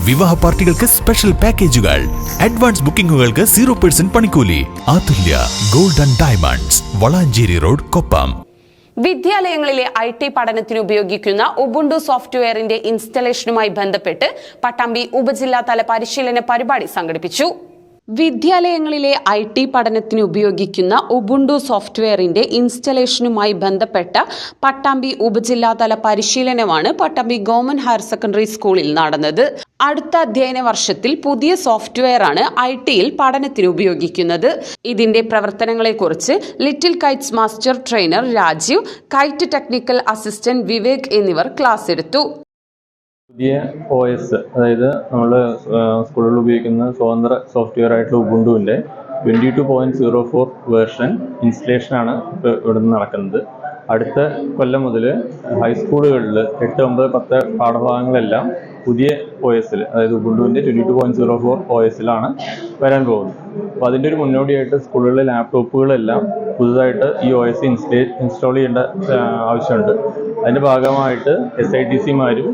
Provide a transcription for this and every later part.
വിവാഹ പാർട്ടികൾക്ക് സ്പെഷ്യൽ പാക്കേജുകൾ, അഡ്വാൻസ് ബുക്കിംഗുകൾക്ക് 0% പണിക്കൂലി. Athulya gold and diamonds, Valanchery road, Koppam. വിദ്യാലയങ്ങളിലെ IT പഠനത്തിന് ഉപയോഗിക്കുന്ന ഉബുണ്ടു സോഫ്റ്റ്വെയറിന്റെ ഇൻസ്റ്റലേഷനുമായി ബന്ധപ്പെട്ട് പട്ടാമ്പി ഉപജില്ലാതല പരിശീലന പരിപാടി സംഘടിപ്പിച്ചു. വിദ്യാലയങ്ങളിലെ IT പഠനത്തിന് ഉപയോഗിക്കുന്ന ഉബുണ്ടു സോഫ്റ്റ്വെയറിന്റെ ഇൻസ്റ്റലേഷനുമായി ബന്ധപ്പെട്ട പട്ടാമ്പി ഉപജില്ലാതല പരിശീലനമാണ് പട്ടാമ്പി ഗവൺമെന്റ് ഹയർ സെക്കൻഡറി സ്കൂളിൽ നടന്നത്. അടുത്ത അധ്യയന വർഷത്തിൽ പുതിയ സോഫ്റ്റ്വെയറാണ് IT-യിൽ പഠനത്തിന് ഉപയോഗിക്കുന്നത്. ഇതിന്റെ പ്രവർത്തനങ്ങളെക്കുറിച്ച് little kites master trainer Rajeev, kite technical assistant Vivek എന്നിവർ ക്ലാസ് എടുത്തു. പുതിയ OS, അതായത് നമ്മൾ സ്കൂളുകളിൽ ഉപയോഗിക്കുന്ന സ്വതന്ത്ര സോഫ്റ്റ്വെയർ ആയിട്ടുള്ള ഉബുണ്ടുവിൻ്റെ 22.04 വേർഷൻ ഇൻസ്റ്റലേഷനാണ് ഇപ്പോൾ ഇവിടെ നിന്ന് നടക്കുന്നത്. അടുത്ത കൊല്ലം മുതൽ ഹൈസ്കൂളുകളിൽ 8, 9, 10 പാഠഭാഗങ്ങളെല്ലാം പുതിയ OS-ൽ, അതായത് ഉബുണ്ടുവിൻ്റെ 22.04 OS-ലാണ് വരാൻ പോകുന്നത്. അപ്പോൾ അതിൻ്റെ ഒരു മുന്നോടിയായിട്ട് സ്കൂളുകളിലെ ലാപ്ടോപ്പുകളെല്ലാം പുതുതായിട്ട് ഈ OS ഇൻസ്റ്റാൾ ചെയ്യേണ്ട ആവശ്യമുണ്ട്. അതിൻ്റെ ഭാഗമായിട്ട് SITC-മാരും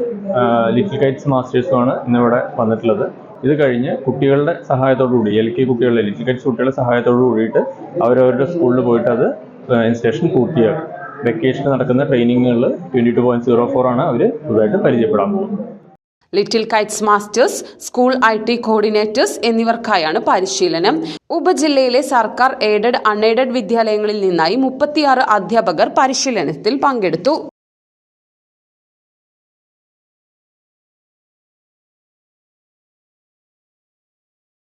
ലിറ്റിൽ കൈറ്റ്സ് മാസ്റ്റേഴ്സുമാണ് ഇന്നിവിടെ വന്നിട്ടുള്ളത്. ഇത് കഴിഞ്ഞ് കുട്ടികളുടെ സഹായത്തോടു കൂടി LK കുട്ടികളുടെ ലിറ്റിൽ കൈറ്റ്സ് കുട്ടികളുടെ സഹായത്തോടു കൂടിയിട്ട് അവരവരുടെ സ്കൂളിൽ പോയിട്ട് അത് ഇൻസ്റ്റലേഷൻ പൂർത്തിയാക്കും. വെക്കേഷൻ നടക്കുന്ന ട്രെയിനിങ്ങുകളിൽ 22.04 ആണ് അവർ പുതുതായിട്ട് പരിചയപ്പെടാൻ പോകുന്നത്. Little kites masters, school IT coordinators എന്നിവർക്കായാണ് പരിശീലനം. ഉപജില്ലയിലെ സർക്കാർ എയ്ഡഡ്, അൺഎയ്ഡഡ് വിദ്യാലയങ്ങളിൽ നിന്നായി 36 അധ്യാപകർ പരിശീലനത്തിൽ പങ്കെടുത്തു.